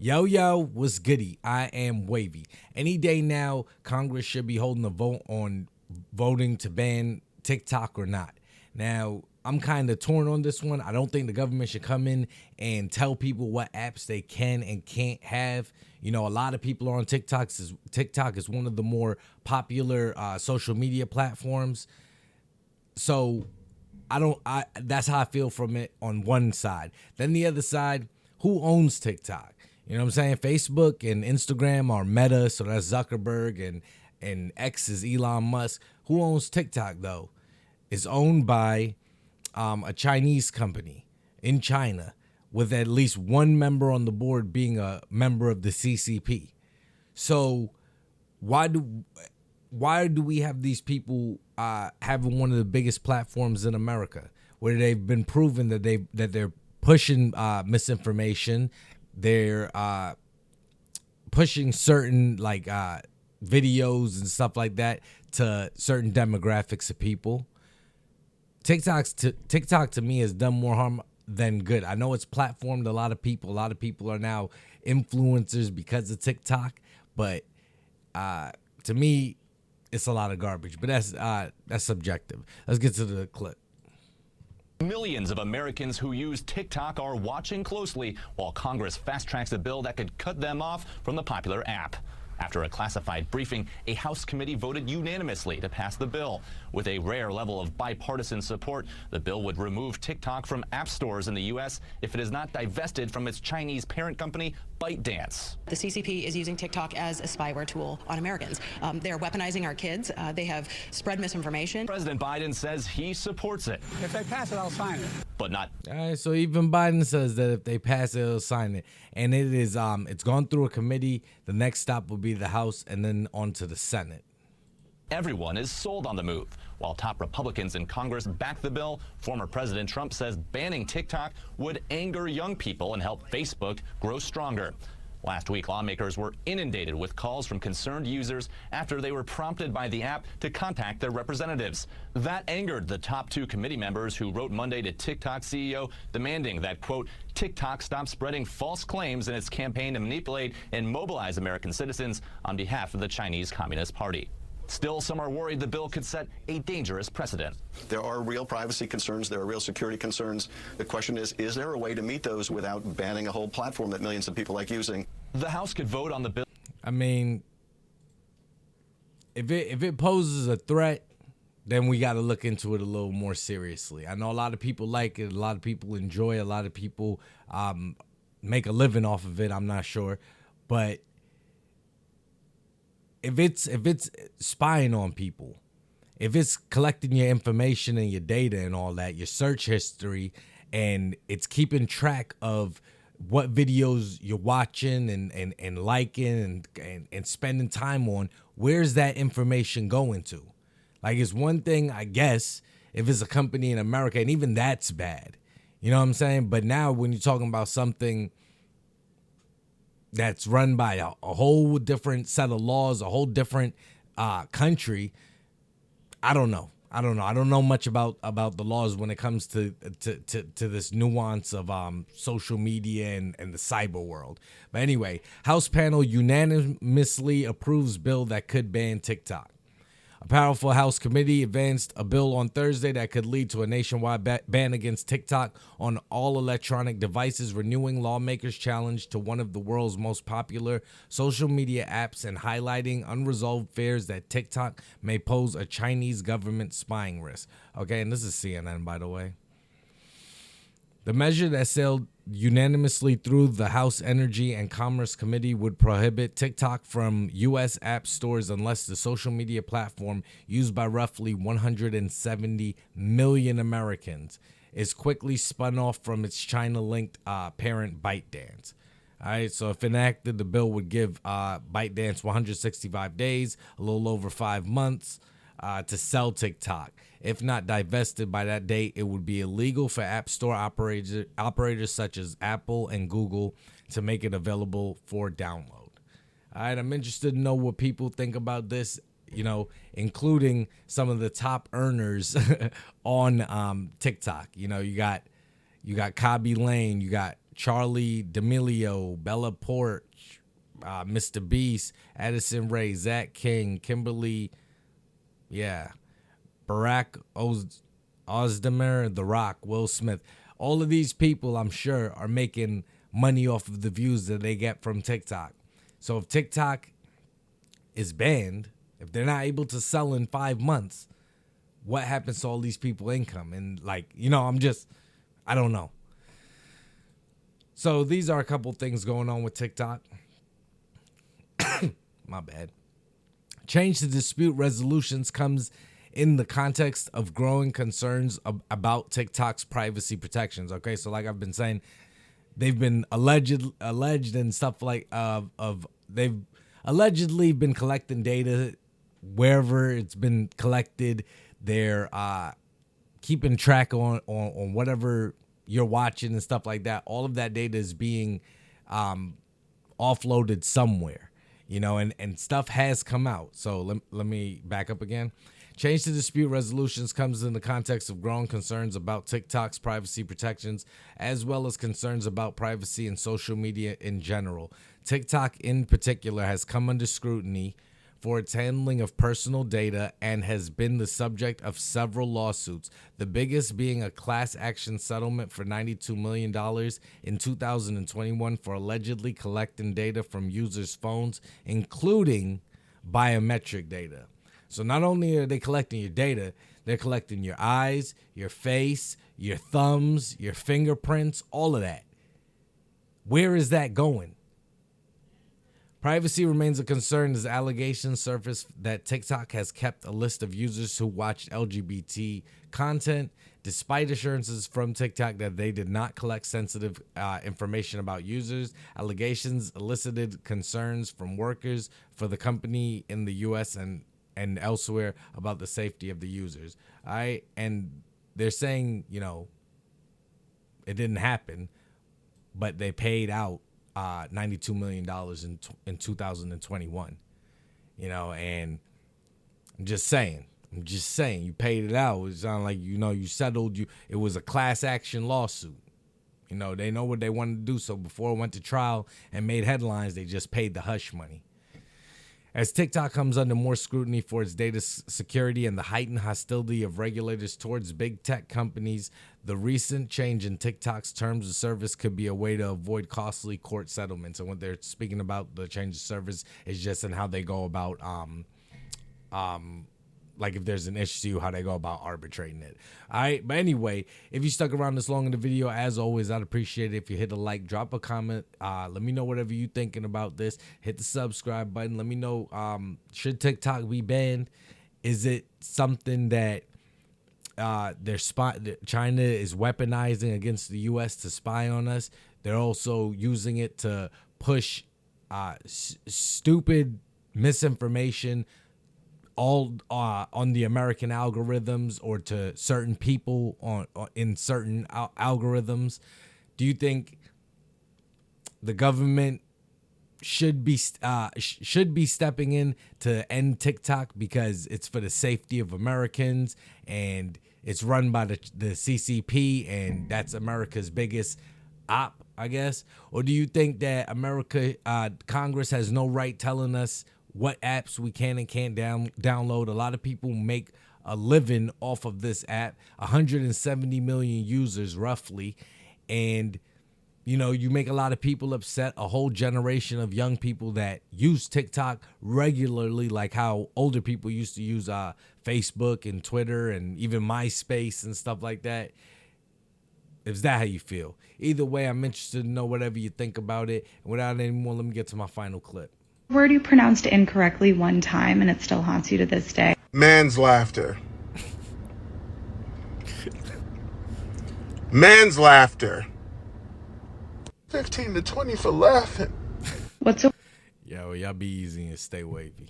Yo, what's goody? I am Wavy. Any day now, Congress should be holding a vote on voting to ban TikTok or not. Now, I'm kind of torn on this one. I don't think the government should come in and tell people what apps they can and can't have. You know, a lot of people are on TikTok. TikTok is one of the more popular social media platforms. So that's how I feel from it on one side. Then the other side, who owns TikTok? You know what I'm saying? Facebook and Instagram are Meta, so that's Zuckerberg, and X is Elon Musk. Who owns TikTok, though? It's owned by a Chinese company in China with at least one member on the board being a member of the CCP. So why do we have these people having one of the biggest platforms in America, where they've been proven that they're pushing misinformation? They're pushing certain videos and stuff like that to certain demographics of people. TikTok to me has done more harm than good. I know it's platformed a lot of people. A lot of people are now influencers because of TikTok, but to me, it's a lot of garbage. But that's subjective. Let's get to the clip. Millions of Americans who use TikTok are watching closely while Congress fast-tracks a bill that could cut them off from the popular app. After a classified briefing, a House committee voted unanimously to pass the bill. With a rare level of bipartisan support, the bill would remove TikTok from app stores in the U.S. if it is not divested from its Chinese parent company, ByteDance. The CCP is using TikTok as a spyware tool on Americans. They're weaponizing our kids. They have spread misinformation. President Biden says he supports it. If they pass it, I'll sign it. But not. All right, so even Biden says that if they pass it, he'll sign it. And it is it's gone through a committee. The next stop will be the House and then on to the Senate. Everyone is sold on the move. While top Republicans in Congress back the bill, former President Trump says banning TikTok would anger young people and help Facebook grow stronger. Last week, lawmakers were inundated with calls from concerned users after they were prompted by the app to contact their representatives. That angered the top two committee members who wrote Monday to TikTok CEO demanding that, quote, TikTok stop spreading false claims in its campaign to manipulate and mobilize American citizens on behalf of the Chinese Communist Party. Still, some are worried the bill could set a dangerous precedent. There are real privacy concerns. There are real security concerns. The question is there a way to meet those without banning a whole platform that millions of people like using? The House could vote on the bill. I mean, if it poses a threat, then we got to look into it a little more seriously. I know a lot of people like it. A lot of people enjoy it. A lot of people make a living off of it. I'm not sure. But if it's spying on people, if it's collecting your information and your data and all that, your search history, and it's keeping track of what videos you're watching and liking and spending time on, where's that information going to? Like, it's one thing, I guess, if it's a company in America, and even that's bad. You know what I'm saying? But now when you're talking about something that's run by a whole different set of laws, a whole different country, I don't know. I don't know much about the laws when it comes to this nuance of social media and the cyber world. But anyway, House panel unanimously approves bill that could ban TikTok. A powerful House committee advanced a bill on Thursday that could lead to a nationwide ban against TikTok on all electronic devices, renewing lawmakers' challenge to one of the world's most popular social media apps and highlighting unresolved fears that TikTok may pose a Chinese government spying risk. Okay, and this is CNN, by the way. The measure that sailed unanimously through the House Energy and Commerce Committee would prohibit TikTok from U.S. app stores unless the social media platform, used by roughly 170 million Americans, is quickly spun off from its China-linked parent ByteDance. All right, so if enacted, the bill would give ByteDance 165 days, a little over 5 months, to sell TikTok. If not divested by that date, it would be illegal for app store operators such as Apple and Google to make it available for download. All right, I'm interested to know what people think about this, you know, including some of the top earners on TikTok. You know, you got Khaby Lame, you got Charlie D'Amelio, Bella Porch, Mr. Beast, Addison Rae, Zach King, Kimberly, Barack Ozdemir, The Rock, Will Smith. All of these people, I'm sure, are making money off of the views that they get from TikTok. So if TikTok is banned, if they're not able to sell in 5 months, what happens to all these people income? And I don't know. So these are a couple things going on with TikTok. My bad. Change to dispute resolutions comes in the context of growing concerns about TikTok's privacy protections. Okay, so like I've been saying, they've been alleged and stuff like they've allegedly been collecting data wherever it's been collected. They're keeping track on whatever you're watching and stuff like that. All of that data is being offloaded somewhere, and stuff has come out. So let me back up again. Change to dispute resolutions comes in the context of growing concerns about TikTok's privacy protections, as well as concerns about privacy and social media in general. TikTok in particular has come under scrutiny for its handling of personal data and has been the subject of several lawsuits, the biggest being a class action settlement for $92 million in 2021 for allegedly collecting data from users' phones, including biometric data. So not only are they collecting your data, they're collecting your eyes, your face, your thumbs, your fingerprints, all of that. Where is that going? Privacy remains a concern as allegations surface that TikTok has kept a list of users who watched LGBT content, despite assurances from TikTok that they did not collect sensitive information about users. Allegations elicited concerns from workers for the company in the U.S. and elsewhere about the safety of the users. All right, and they're saying, it didn't happen, but they paid out $92 million in 2021, and I'm just saying, you paid it out. It sounded like, you settled, it was a class action lawsuit. They know what they wanted to do. So before it went to trial and made headlines, they just paid the hush money. As TikTok comes under more scrutiny for its data security and the heightened hostility of regulators towards big tech companies, the recent change in TikTok's terms of service could be a way to avoid costly court settlements. And what they're speaking about, the change of service, is just in how they go about, like if there's an issue, how they go about arbitrating it. All right. But anyway, if you stuck around this long in the video, as always, I'd appreciate it if you hit a like, drop a comment. Let me know whatever you're thinking about this. Hit the subscribe button. Let me know, should TikTok be banned? Is it something that China is weaponizing against the U.S. to spy on us? They're also using it to push stupid misinformation all on the American algorithms or to certain people in certain algorithms. Do you think the government should be stepping in to end TikTok because it's for the safety of Americans and it's run by the CCP and that's America's biggest op, I guess? Or do you think that Congress has no right telling us what apps we can and can't download? A lot of people make a living off of this app, 170 million users roughly, and you make a lot of people upset, a whole generation of young people that use TikTok regularly, like how older people used to use Facebook and Twitter and even MySpace and stuff like that. Is that how you feel? Either way, I'm interested to know whatever you think about it. And without any more, let me get to my final clip. Word you pronounced incorrectly one time and it still haunts you to this day. Man's laughter. Man's laughter. 15 to 20 for laughing. What's a Yo, y'all be easy and stay wavy.